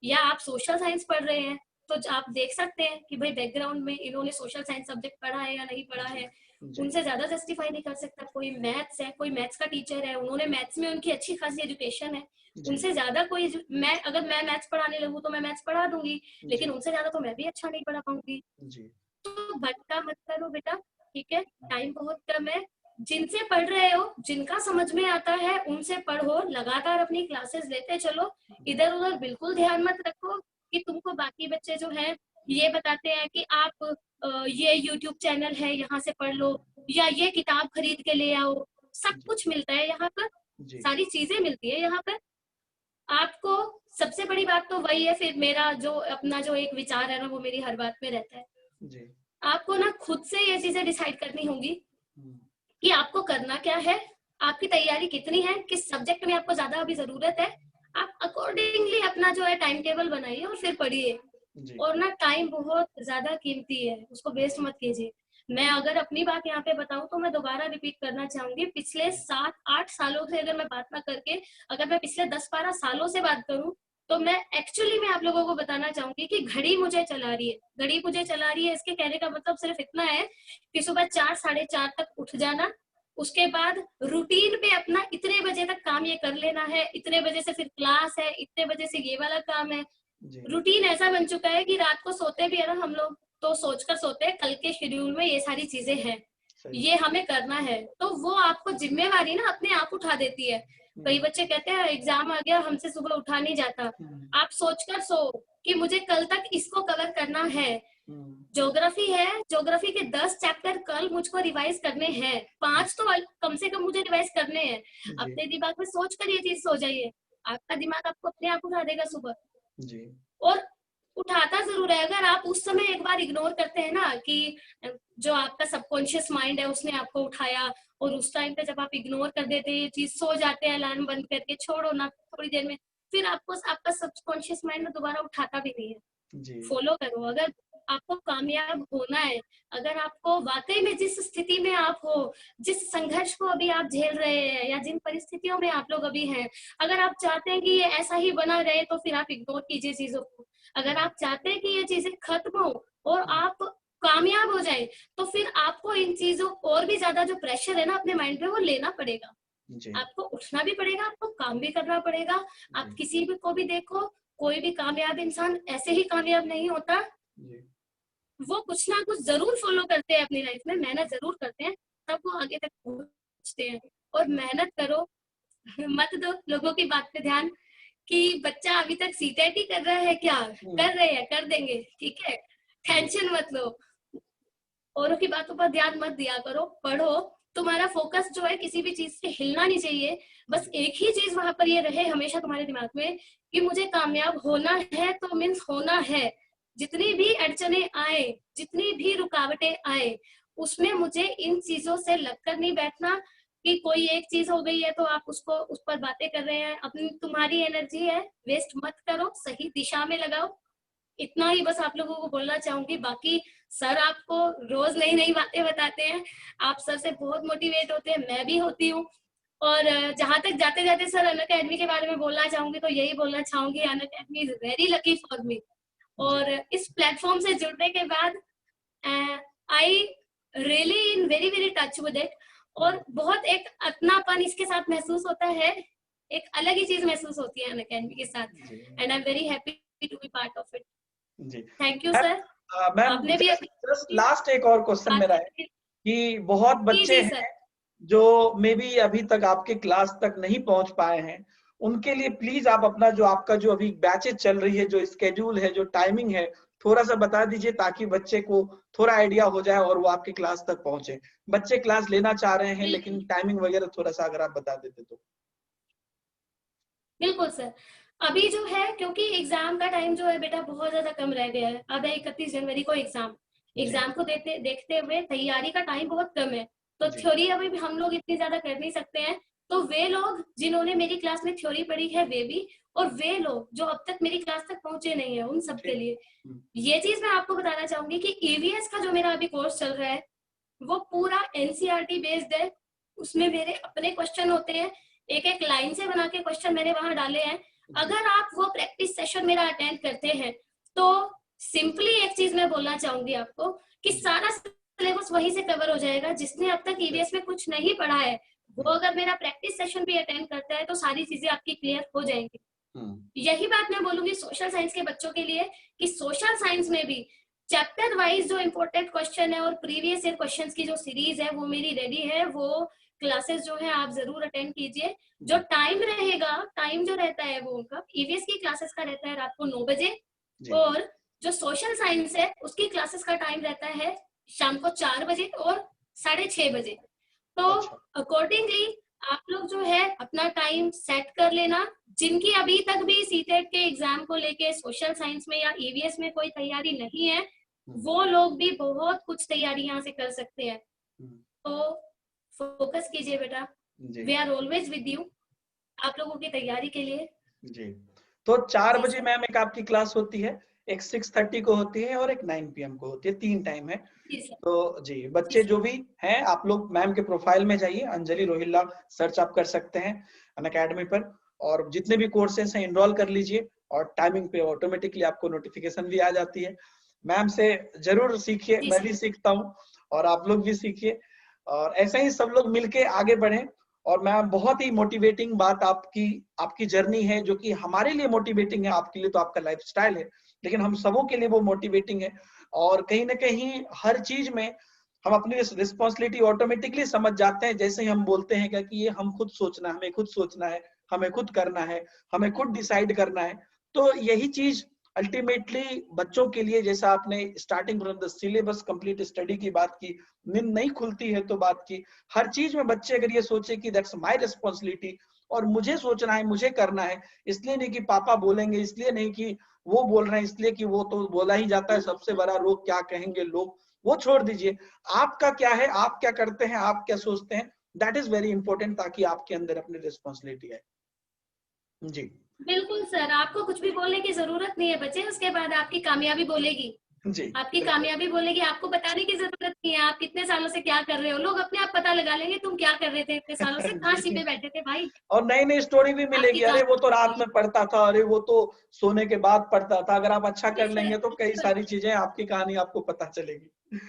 या आप सोशल साइंस पढ़ रहे हैं तो आप देख सकते हैं कि भाई बैकग्राउंड में इन्होंने सोशल साइंस सब्जेक्ट पढ़ा है या नहीं पढ़ा है। उनसे ज्यादा जस्टिफाई नहीं कर सकता। कोई मैथ्स है, कोई मैथ्स का टीचर है, उन्होंने मैथ्स में उनकी अच्छी खासी एजुकेशन है, उनसे ज्यादा कोई अगर मैं मैथ्स पढ़ाने लगूँ तो मैं मैथ्स पढ़ा दूंगी, लेकिन उनसे ज्यादा तो मैं भी अच्छा नहीं पढ़ा पाऊंगी। तो भटका मत करो बेटा, ठीक है, टाइम बहुत कम है। जिनसे पढ़ रहे हो, जिनका समझ में आता है उनसे पढ़ो, लगातार अपनी क्लासेस लेते चलो। इधर उधर बिल्कुल ध्यान मत रखो कि तुमको बाकी बच्चे जो है ये बताते हैं कि आप ये यूट्यूब चैनल है यहाँ से पढ़ लो, या ये किताब खरीद के ले आओ। सब कुछ मिलता है यहाँ पर, सारी चीजें मिलती है यहाँ पर आपको। सबसे बड़ी बात तो वही है, फिर मेरा जो अपना जो एक विचार है ना, वो मेरी हर बात में रहता है। आपको ना खुद से ये चीजें डिसाइड करनी होंगी कि आपको करना क्या है, आपकी तैयारी कितनी है, किस सब्जेक्ट में आपको ज्यादा अभी जरूरत है। आप अकॉर्डिंगली अपना जो है टाइम टेबल बनाइए और फिर पढ़िए। और ना टाइम बहुत ज्यादा कीमती है, उसको वेस्ट मत कीजिए। मैं अगर अपनी बात यहाँ पे बताऊं तो मैं दोबारा रिपीट करना चाहूंगी, पिछले 7-8 सालों से अगर मैं बात ना करके, अगर मैं पिछले 10-12 सालों से बात करूं, तो मैं एक्चुअली मैं आप लोगों को बताना चाहूंगी कि घड़ी मुझे चला रही है। घड़ी मुझे चला रही है, इसके कहने का मतलब सिर्फ इतना है कि सुबह 4-4:30 तक उठ जाना, उसके बाद रूटीन पे अपना इतने बजे तक काम ये कर लेना है, इतने बजे से फिर क्लास है, इतने बजे से ये वाला काम है। रूटीन ऐसा बन चुका है कि रात को सोते भी है ना हम लोग, तो सोचकर सोते हैं कल के शेड्यूल में ये सारी चीजें हैं, ये हमें करना है। तो वो आपको जिम्मेवारी ना अपने आप उठा देती है। कई बच्चे कहते हैं एग्जाम आ गया, हमसे सुबह उठा नहीं जाता। आप सोचकर सो कि मुझे कल तक इसको कवर करना है। ज्योग्राफी है, ज्योग्राफी के 10 चैप्टर कल मुझको रिवाइज करने हैं, 5 तो कम से कम मुझे रिवाइज करने हैं। अपने दिमाग में सोच कर ये चीज सो जाइए, आपका दिमाग आपको अपने आप उठा देगा सुबह। और उठाता जरूर है, अगर आप उस समय एक बार इग्नोर करते हैं ना कि जो आपका सबकॉन्शियस माइंड है उसने आपको उठाया, और उस टाइम पे जब आप इग्नोर कर देते हैं ये चीज, सो जाते हैं अलार्म बंद करके, छोड़ो ना थोड़ी देर में, फिर आपको आपका सबकॉन्शियस माइंड दोबारा उठाता भी नहीं है। फॉलो करो, अगर आपको कामयाब होना है, अगर आपको वाकई में जिस स्थिति में आप हो, जिस संघर्ष को अभी आप झेल रहे हैं, या जिन परिस्थितियों में आप लोग अभी हैं, अगर आप चाहते हैं कि ये ऐसा ही बना रहे, तो फिर आप इग्नोर कीजिए चीजों को। अगर आप चाहते हैं कि ये चीजें खत्म हो और आप कामयाब हो जाए, तो फिर आपको इन चीजों और भी ज्यादा जो प्रेशर है ना अपने माइंड पे वो लेना पड़ेगा। जी आपको उठना भी पड़ेगा, आपको काम भी करना पड़ेगा। आप जी किसी भी को भी देखो, कोई भी कामयाब इंसान ऐसे ही कामयाब नहीं होता। जी वो कुछ ना कुछ जरूर फॉलो करते हैं अपनी लाइफ में, मेहनत जरूर करते हैं, तब वो आगे तक पहुंचते हैं। और मेहनत करो, मत दो लोगों की बात पे ध्यान कि बच्चा अभी तक सीटेट ही कर रहा है क्या, कर रहे हैं, कर देंगे, ठीक है, टेंशन मत लो, औरों की बातों पर ध्यान मत दिया करो, पढ़ो। तुम्हारा फोकस जो है किसी भी चीज से हिलना नहीं चाहिए, बस एक ही चीज वहां पर ये रहे हमेशा तुम्हारे दिमाग में कि मुझे कामयाब होना है, तो मीन्स होना है। जितनी भी अड़चने आए, जितनी भी रुकावटें आए, उसमें मुझे इन चीजों से लगकर नहीं बैठना कि कोई एक चीज हो गई है तो आप उसको उस पर बातें कर रहे हैं। अपनी तुम्हारी एनर्जी है, वेस्ट मत करो, सही दिशा में लगाओ। इतना ही बस आप लोगों को बोलना चाहूंगी। बाकी सर आपको रोज नई नई बातें बताते हैं, आप सर से बहुत मोटिवेट होते हैं, मैं भी होती हूँ। और जहां तक जाते जाते सर अन अकेडमी के बारे में बोलना चाहूंगी तो यही बोलना चाहूंगी, Unacademy is very lucky for me. जी और इस प्लेटफॉर्म से जुड़ने के बाद I really in very very touch with it. और बहुत एक अपनापन इसके साथ महसूस होता है, एक अलग ही चीज महसूस होती है अन अकेडमी के साथ। जी and I am very happy to be part of it. जी thank you ma'am, sir. Ma'am आपने भी जस्ट जस्ट लास्ट एक और क्वेश्चन बात मेरा है करके। कि बहुत जी बच्चे जी सर। हैं जो मे बी अभी तक आपके क्लास तक नहीं पहुंच पाए हैं, उनके लिए प्लीज आप अपना जो आपका जो अभी बैचेज चल रही है, जो स्केड्यूल है, जो टाइमिंग है, थोड़ा सा बता दीजिए ताकि बच्चे को थोड़ा आइडिया हो जाए और वो आपके क्लास तक पहुंचे। बच्चे क्लास लेना चाह रहे हैं बिल्कुल लेकिन टाइमिंग वगैरह थोड़ा सा अगर आप बता देते तो। बिल्कुल सर। अभी जो है क्योंकि एग्जाम का टाइम जो है बेटा बहुत ज्यादा कम रह गया है, अब है 31 जनवरी को एग्जाम। जी एग्जाम को देखते देखते हुए तैयारी का टाइम बहुत कम है, तो जी थ्योरी अभी भी हम लोग इतनी ज्यादा कर नहीं सकते हैं। तो वे लोग जिन्होंने मेरी क्लास में थ्योरी पढ़ी है वे भी, और वे लोग जो अब तक मेरी क्लास तक पहुंचे नहीं है उन सबके ठीक। लिए ये चीज मैं आपको बताना चाहूंगी कि ईवीएस का जो मेरा अभी कोर्स चल रहा है वो पूरा एनसीईआरटी बेस्ड है। उसमें मेरे अपने क्वेश्चन होते हैं, एक एक लाइन से बना के क्वेश्चन मैंने वहां डाले हैं। अगर आप वो प्रैक्टिस सेशन मेरा अटेंड करते हैं तो सिंपली एक चीज मैं बोलना चाहूंगी आपको कि सारा सिलेबस वहीं से कवर हो जाएगा। जिसने अब तक ईवीएस में कुछ नहीं पढ़ा है वो अगर मेरा प्रैक्टिस सेशन भी अटेंड करता है तो सारी चीजें आपकी क्लियर हो जाएंगी। यही बात मैं बोलूंगी सोशल साइंस के बच्चों के लिए कि सोशल साइंस में भी चैप्टर वाइज जो इम्पोर्टेंट क्वेश्चन है और प्रीवियस ईयर क्वेश्चंस की जो सीरीज है वो मेरी रेडी है। वो क्लासेस जो है आप जरूर अटेंड कीजिए। जो टाइम रहेगा, टाइम जो रहता है वो उनका ईवीएस की क्लासेस का रहता है रात को 9 बजे, जी और जो सोशल साइंस है उसकी क्लासेस का टाइम रहता है शाम को 4 बजे और 6:30 बजे। तो अच्छा अकॉर्डिंगली आप लोग जो है अपना टाइम सेट कर लेना। जिनकी अभी तक भी सीटेट के एग्जाम को लेके सोशल साइंस में या ईवीएस में कोई तैयारी नहीं है वो लोग भी बहुत कुछ तैयारी यहाँ से कर सकते हैं। तो फोकस कीजिए बेटा, जी we are always with you आप लोगों की तैयारी के लिए। जी। तो 4 जी बजे सर। मैम एक आपकी क्लास होती है, एक 6:30 को होती है और एक 9 PM को होती है, 3 टाइम है। जी सर। तो जी जी बच्चे सर। जो भी हैं आप लोग मैम के प्रोफाइल में जाइए, अंजलि रोहिल्ला सर्च आप कर सकते हैं अन अकेडमी पर, और जितने भी कोर्सेस हैं इनरोल कर लीजिए और टाइमिंग पे ऑटोमेटिकली आपको नोटिफिकेशन भी आ जाती है। मैम से जरूर सीखिए, जी मैं सर। भी सीखता हूँ और आप लोग भी सीखिए और ऐसे ही सब लोग मिलके आगे बढ़ें। और मैम बहुत ही मोटिवेटिंग बात आपकी आपकी जर्नी है जो कि हमारे लिए मोटिवेटिंग है, आपके लिए तो आपका लाइफस्टाइल है लेकिन हम सबों के लिए वो मोटिवेटिंग है। और कहीं ना कहीं हर चीज में हम अपनी रिस्पॉन्सिबिलिटी ऑटोमेटिकली समझ जाते हैं, जैसे ही हम बोलते हैं क्या कि ये हम खुद सोचना है, हमें खुद सोचना है, हमें खुद करना है, हमें खुद डिसाइड करना है। तो यही चीज अल्टीमेटली बच्चों के लिए, जैसा आपने starting from the syllabus complete study की बात की, नींद नहीं खुलती है तो बात की, हर चीज में बच्चे अगर ये सोचे कि दैट्स माय रिस्पॉन्सिबिलिटी और मुझे सोचना है, मुझे करना है, इसलिए नहीं कि पापा बोलेंगे, इसलिए नहीं कि वो बोल रहे हैं, इसलिए कि वो तो बोला ही जाता है सबसे बड़ा रोग क्या कहेंगे लोग, वो छोड़ दीजिए। आपका क्या है, आप क्या करते हैं, आप क्या सोचते हैं, दैट इज वेरी इंपॉर्टेंट, ताकि आपके अंदर अपनी रिस्पॉन्सिबिलिटी है। जी बिल्कुल सर, आपको कुछ भी बोलने की जरूरत नहीं है बच्चे, उसके बाद आपकी कामयाबी बोलेगी। जी आपकी बिल्कुल। कामयाबी बोलेगी, आपको बताने की जरूरत नहीं है आप कितने सालों से क्या कर रहे हो, लोग अपने आप पता लगा लेंगे तुम क्या कर रहे थे इतने सालों से, कहाँ जी, छिपे बैठे थे भाई। और नई नई स्टोरी भी आपकी मिलेगी, अरे वो तो रात कहानी में पढ़ता था, अरे वो तो सोने के बाद पढ़ता था। अगर आप अच्छा कर लेंगे तो कई बिल्कुल सारी चीजें, आपकी कहानी आपको पता चलेगी।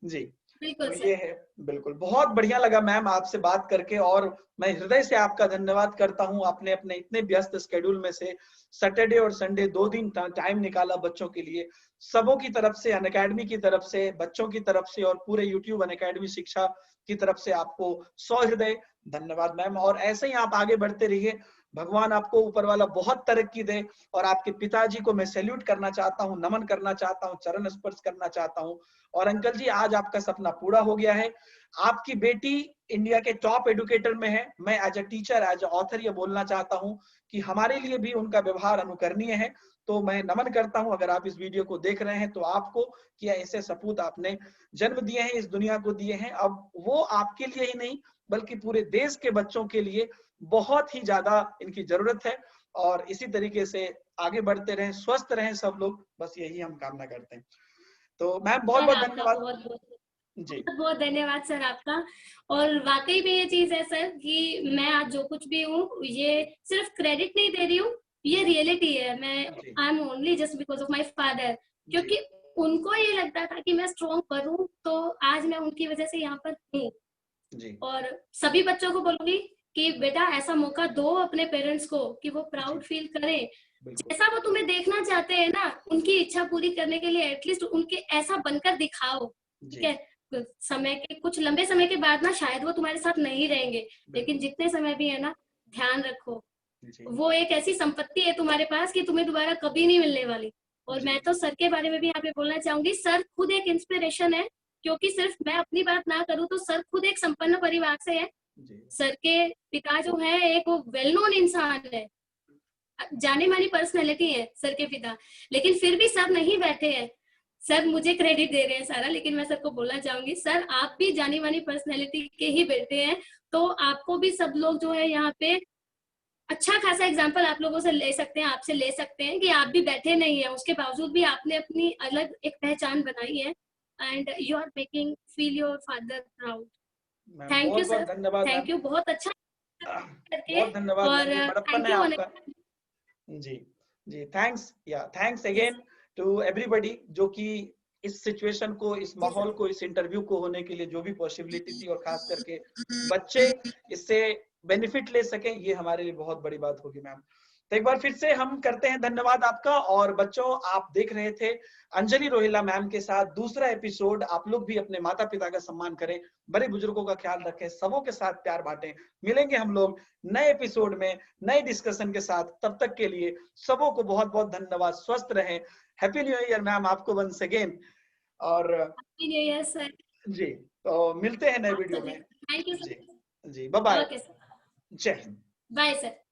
जी, बिल्कुल तो सर। ये है। बिल्कुल, बहुत बढ़िया लगा मैम आपसे बात करके, और मैं हृदय से आपका धन्यवाद करता हूँ। आपने अपने इतने व्यस्त शेड्यूल में से सैटरडे और संडे 2 दिन टाइम निकाला बच्चों के लिए। सबों की तरफ से, अनअकैडमी की तरफ से, बच्चों की तरफ से और पूरे यूट्यूब अनअकैडमी शिक्षा की तरफ से आपको सहृदय धन्यवाद मैम। और ऐसे ही आप आगे बढ़ते रहिए, भगवान आपको ऊपर वाला बहुत तरक्की दे। और आपके पिताजी को मैं सैल्यूट करना चाहता हूँ, नमन करना चाहता हूँ, चरण स्पर्श करना चाहता हूँ। और अंकल जी, आज आपका सपना पूरा हो गया है। आपकी बेटी इंडिया के टॉप एडुकेटर में है। मैं as a teacher, as a author ये बोलना चाहता हूँ कि हमारे लिए भी उनका व्यवहार अनुकरणीय है। तो मैं नमन करता हूं, अगर आप इस वीडियो को देख रहे हैं तो आपको, कि ऐसे सपूत आपने जन्म दिए हैं, इस दुनिया को दिए हैं। अब वो आपके लिए ही नहीं बल्कि पूरे देश के बच्चों के लिए बहुत ही ज्यादा इनकी जरूरत है। और इसी तरीके से आगे बढ़ते रहें, स्वस्थ रहें सब लोग, बस यही हम कामना करते हैं। तो मैम बहुत सर बहुत आपका धन्यवाद। बहुत बहुत जी बहुत बहुत धन्यवाद सर आपका। और वाकई में ये चीज है सर कि मैं आज जो कुछ भी हूँ ये सिर्फ क्रेडिट नहीं दे रही हूँ, ये जी रियलिटी है। मैं जी I am only just because of my father, जी क्योंकि उनको ये लगता था कि मैं स्ट्रॉन्ग करूँ, तो आज मैं उनकी वजह से यहाँ पर हूँ। जी और सभी बच्चों को बोलूंगी कि बेटा ऐसा मौका दो अपने पेरेंट्स को कि वो प्राउड जी फील करें। बिल्कुल। जैसा वो तुम्हें देखना चाहते हैं ना, उनकी इच्छा पूरी करने के लिए एटलीस्ट उनके ऐसा बनकर दिखाओ। ठीक जी है, समय के कुछ लंबे समय के बाद ना शायद वो तुम्हारे साथ नहीं रहेंगे, लेकिन बिल्कुल। जितने समय भी है ना, ध्यान रखो जी वो एक ऐसी संपत्ति है तुम्हारे पास कि तुम्हें दोबारा कभी नहीं मिलने वाली। और जी मैं तो सर के बारे में भी यहाँ पे बोलना चाहूंगी, सर खुद एक इंस्पिरेशन है। क्योंकि सिर्फ मैं अपनी बात ना करूँ तो सर खुद एक संपन्न परिवार से है। जी सर के पिता जो है एक वो वेल नोन इंसान है, जाने मानी पर्सनैलिटी है सर के पिता, लेकिन फिर भी सर नहीं बैठे हैं। सर मुझे क्रेडिट दे रहे हैं सारा, लेकिन मैं सर को बोलना चाहूंगी सर आप भी जानी मानी पर्सनैलिटी के ही बेटे हैं। तो आपको भी सब लोग जो है यहाँ पे अच्छा खासा एग्जाम्पल आप लोगों से ले सकते हैं, आपसे ले सकते हैं कि आप भी बैठे नहीं है, उसके बावजूद भी आपने अपनी अलग एक पहचान बनाई है। And you are making feel your father proud. Ma'am, thank बहुत यू बहुत सर, धन्यवाद मैम। थैंक यू, बहुत अच्छा करके। बहुत धन्यवाद और मैम, ये बड़प्पन थैंक है यू आपका। जी जी, थैंक्स, या thanks yes again to everybody जो कि इस सिचुएशन को, इस जी माहौल सर। को, इस इंटरव्यू को होने के लिए जो भी पॉसिबिलिटी थी, और खास करके बच्चे इससे बेनिफिट ले सके, ये हमारे लिए बहुत बड़ी बात होगी मैम। तो एक बार फिर से हम करते हैं धन्यवाद आपका। और बच्चों, आप देख रहे थे अंजलि रोहिला मैम के साथ दूसरा एपिसोड। आप लोग भी अपने माता पिता का सम्मान करें, बड़े बुजुर्गों का ख्याल रखें, सबों के साथ प्यार बांटें। मिलेंगे हम लोग नए एपिसोड में नए डिस्कशन के साथ। तब तक के लिए सबों को बहुत बहुत धन्यवाद। स्वस्थ रहें। हैप्पी न्यू ईयर मैम आपको वंस अगेन। और हैप्पी न्यू ईयर सर। जी, तो मिलते हैं नए आप वीडियो सभी में। थैंक यू जी सर। जी, बाय बाय। ओके सर, जय हिंद। Bye sir.